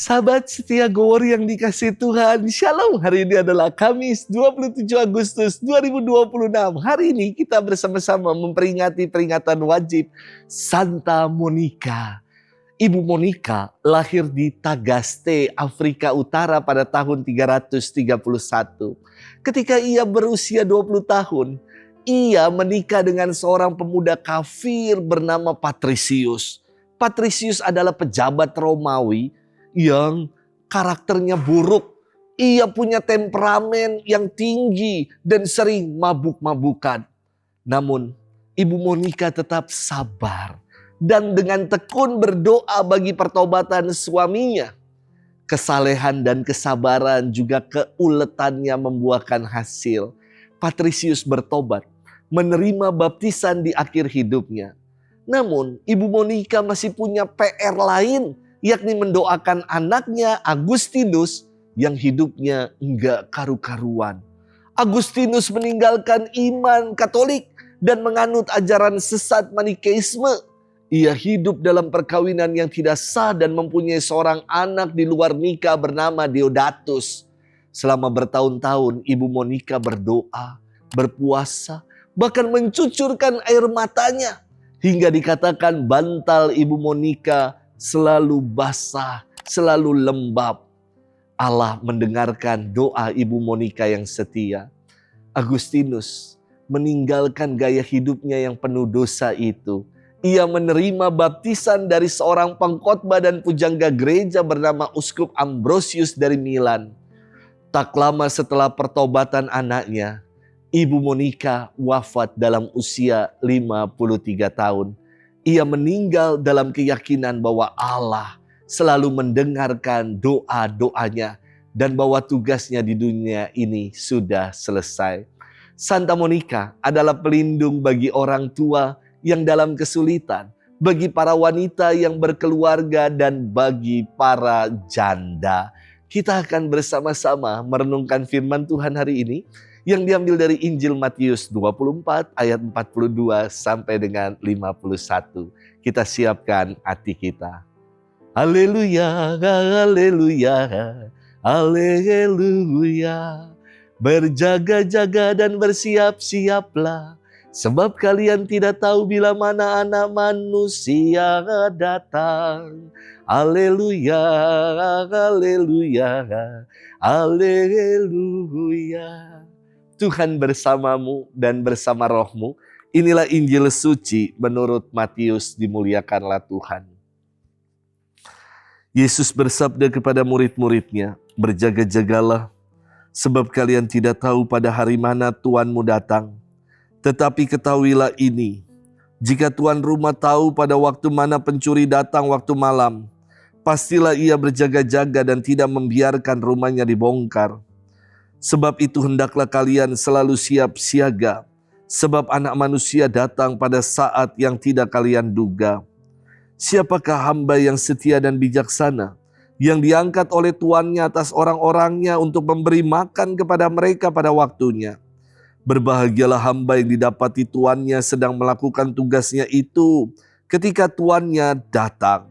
Sahabat setia Gowor yang dikasih Tuhan, Shalom. Hari ini adalah Kamis 27 Agustus 2026. Hari ini kita bersama-sama memperingati peringatan wajib Santa Monica. Ibu Monica lahir di Tagaste, Afrika Utara pada tahun 331. Ketika ia berusia 20 tahun, ia menikah dengan seorang pemuda kafir bernama Patricius. Patricius adalah pejabat Romawi yang karakternya buruk. Ia punya temperamen yang tinggi dan sering mabuk-mabukan. Namun Ibu Monica tetap sabar dan dengan tekun berdoa bagi pertobatan suaminya. Kesalehan dan kesabaran juga keuletannya membuahkan hasil. Patricius bertobat, menerima baptisan di akhir hidupnya. Namun Ibu Monica masih punya PR lain, yakni mendoakan anaknya Agustinus yang hidupnya enggak karu-karuan. Agustinus meninggalkan iman Katolik dan menganut ajaran sesat Manikeisme. Ia hidup dalam perkawinan yang tidak sah dan mempunyai seorang anak di luar nikah bernama Deodatus. Selama bertahun-tahun Ibu Monica berdoa, berpuasa, bahkan mencucurkan air matanya. Hingga dikatakan bantal Ibu Monica selalu basah, selalu lembab. Allah mendengarkan doa Ibu Monica yang setia. Agustinus meninggalkan gaya hidupnya yang penuh dosa itu. Ia menerima baptisan dari seorang pengkhotbah dan pujangga gereja bernama Uskup Ambrosius dari Milan. Tak lama setelah pertobatan anaknya, Ibu Monica wafat dalam usia 53 tahun. Ia meninggal dalam keyakinan bahwa Allah selalu mendengarkan doa-doanya dan bahwa tugasnya di dunia ini sudah selesai. Santa Monica adalah pelindung bagi orang tua yang dalam kesulitan, bagi para wanita yang berkeluarga dan bagi para janda. Kita akan bersama-sama merenungkan firman Tuhan hari ini yang diambil dari Injil Matius 24 ayat 42 sampai dengan 51. Kita siapkan hati kita. Haleluya, haleluya, haleluya. Berjaga-jaga dan bersiap-siaplah, sebab kalian tidak tahu bila mana anak manusia datang. Haleluya, haleluya, haleluya. Tuhan bersamamu dan bersama rohmu. Inilah Injil suci menurut Matius, dimuliakanlah Tuhan. Yesus bersabda kepada murid-muridnya, berjaga-jagalah, sebab kalian tidak tahu pada hari mana Tuanmu datang. Tetapi ketahuilah ini, jika tuan rumah tahu pada waktu mana pencuri datang waktu malam, pastilah ia berjaga-jaga dan tidak membiarkan rumahnya dibongkar. Sebab itu hendaklah kalian selalu siap siaga, sebab anak manusia datang pada saat yang tidak kalian duga. Siapakah hamba yang setia dan bijaksana, yang diangkat oleh tuannya atas orang-orangnya untuk memberi makan kepada mereka pada waktunya? Berbahagialah hamba yang didapati tuannya sedang melakukan tugasnya itu ketika tuannya datang.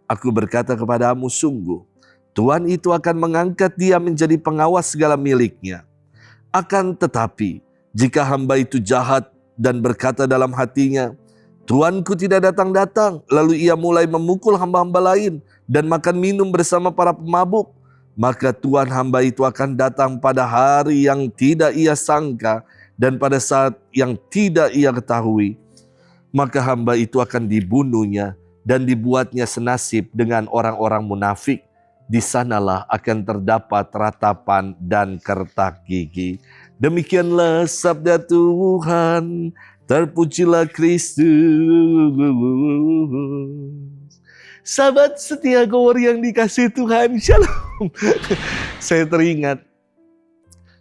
Aku berkata kepadamu, sungguh, Tuhan itu akan mengangkat dia menjadi pengawas segala miliknya. Akan tetapi, jika hamba itu jahat dan berkata dalam hatinya, Tuanku tidak datang-datang, lalu ia mulai memukul hamba-hamba lain dan makan minum bersama para pemabuk, maka Tuhan hamba itu akan datang pada hari yang tidak ia sangka dan pada saat yang tidak ia ketahui. Maka hamba itu akan dibunuhnya dan dibuatnya senasib dengan orang-orang munafik. Di sanalah akan terdapat ratapan dan kertak gigi. Demikianlah sabda Tuhan, terpujilah Kristus. Sahabat setia Gowor yang dikasih Tuhan, Shalom. Saya teringat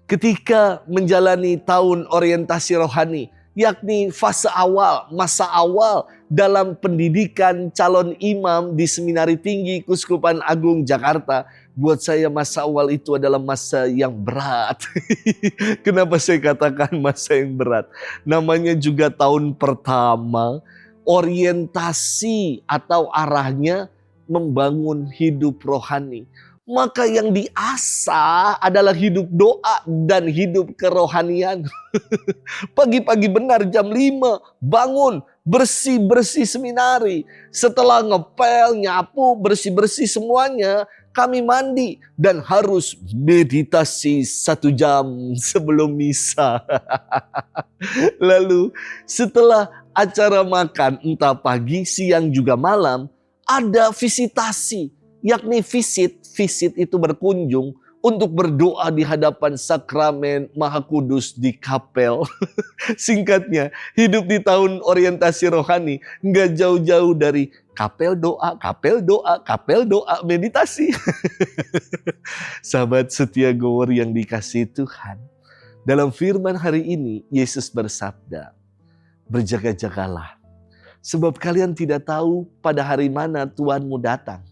ketika menjalani tahun orientasi rohani, yakni fase awal, masa awal dalam pendidikan calon imam di Seminari Tinggi Keuskupan Agung Jakarta. Buat saya masa awal itu adalah masa yang berat. Kenapa saya katakan masa yang berat? Namanya juga tahun pertama, orientasi atau arahnya membangun hidup rohani. Maka yang diasah adalah hidup doa dan hidup kerohanian. Pagi-pagi benar jam 5 bangun, bersih-bersih seminari. Setelah ngepel, nyapu, bersih-bersih semuanya, kami mandi dan harus meditasi 1 jam sebelum misa. Lalu setelah acara makan, entah pagi, siang juga malam, ada visitasi. Yakni visit itu berkunjung untuk berdoa di hadapan sakramen Maha Kudus di kapel. Singkatnya, hidup di tahun orientasi rohani nggak jauh-jauh dari kapel doa, meditasi. Sahabat setia Gowor yang dikasihi Tuhan, dalam firman hari ini Yesus bersabda, berjaga-jagalah, sebab kalian tidak tahu pada hari mana Tuhanmu datang.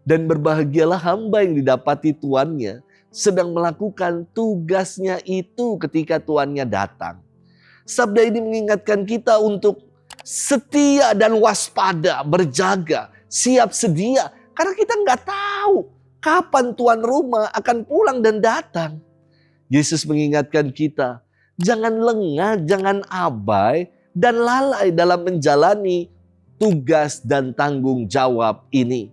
Dan berbahagialah hamba yang didapati tuannya sedang melakukan tugasnya itu ketika tuannya datang. Sabda ini mengingatkan kita untuk setia dan waspada, berjaga, siap sedia. Karena kita nggak tahu kapan tuan rumah akan pulang dan datang. Yesus mengingatkan kita, jangan lengah, jangan abai, dan lalai dalam menjalani tugas dan tanggung jawab ini.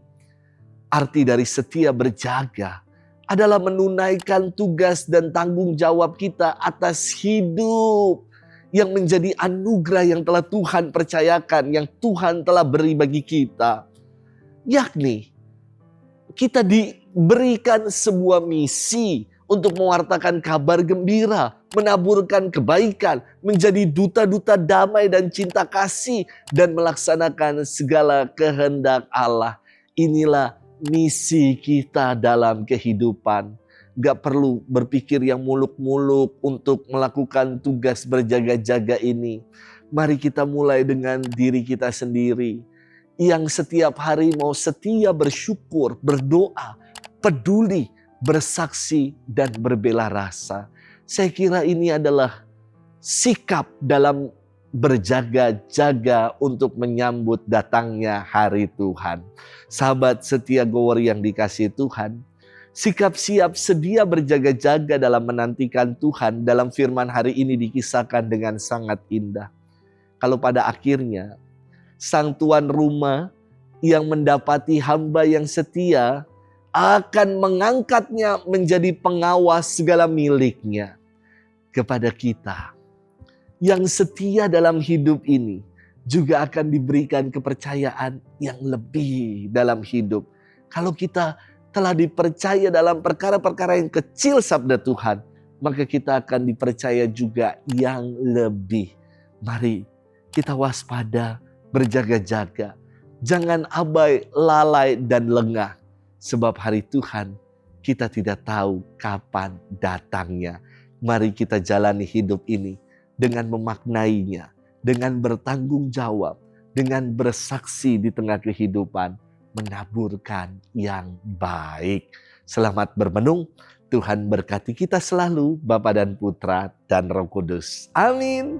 Arti dari setia berjaga adalah menunaikan tugas dan tanggung jawab kita atas hidup yang menjadi anugerah yang telah Tuhan percayakan, yang Tuhan telah beri bagi kita. Yakni kita diberikan sebuah misi untuk mewartakan kabar gembira, menaburkan kebaikan, menjadi duta-duta damai dan cinta kasih, dan melaksanakan segala kehendak Allah. Inilah misi kita dalam kehidupan. Gak perlu berpikir yang muluk-muluk untuk melakukan tugas berjaga-jaga ini. Mari kita mulai dengan diri kita sendiri, yang setiap hari mau setia bersyukur, berdoa, peduli, bersaksi, dan berbela rasa. Saya kira ini adalah sikap dalam berjaga-jaga untuk menyambut datangnya hari Tuhan. Sahabat setia Gowor yang dikasihi Tuhan, sikap siap sedia berjaga-jaga dalam menantikan Tuhan dalam firman hari ini dikisahkan dengan sangat indah. Kalau pada akhirnya sang tuan rumah yang mendapati hamba yang setia akan mengangkatnya menjadi pengawas segala miliknya. Kepada kita yang setia dalam hidup ini juga akan diberikan kepercayaan yang lebih dalam hidup. Kalau kita telah dipercaya dalam perkara-perkara yang kecil sabda Tuhan, maka kita akan dipercaya juga yang lebih. Mari kita waspada, berjaga-jaga. Jangan abai, lalai, dan lengah. Sebab hari Tuhan kita tidak tahu kapan datangnya. Mari kita jalani hidup ini dengan memaknainya, dengan bertanggung jawab, dengan bersaksi di tengah kehidupan, menaburkan yang baik. Selamat bermenung, Tuhan berkati kita selalu, Bapa dan Putra dan Roh Kudus. Amin.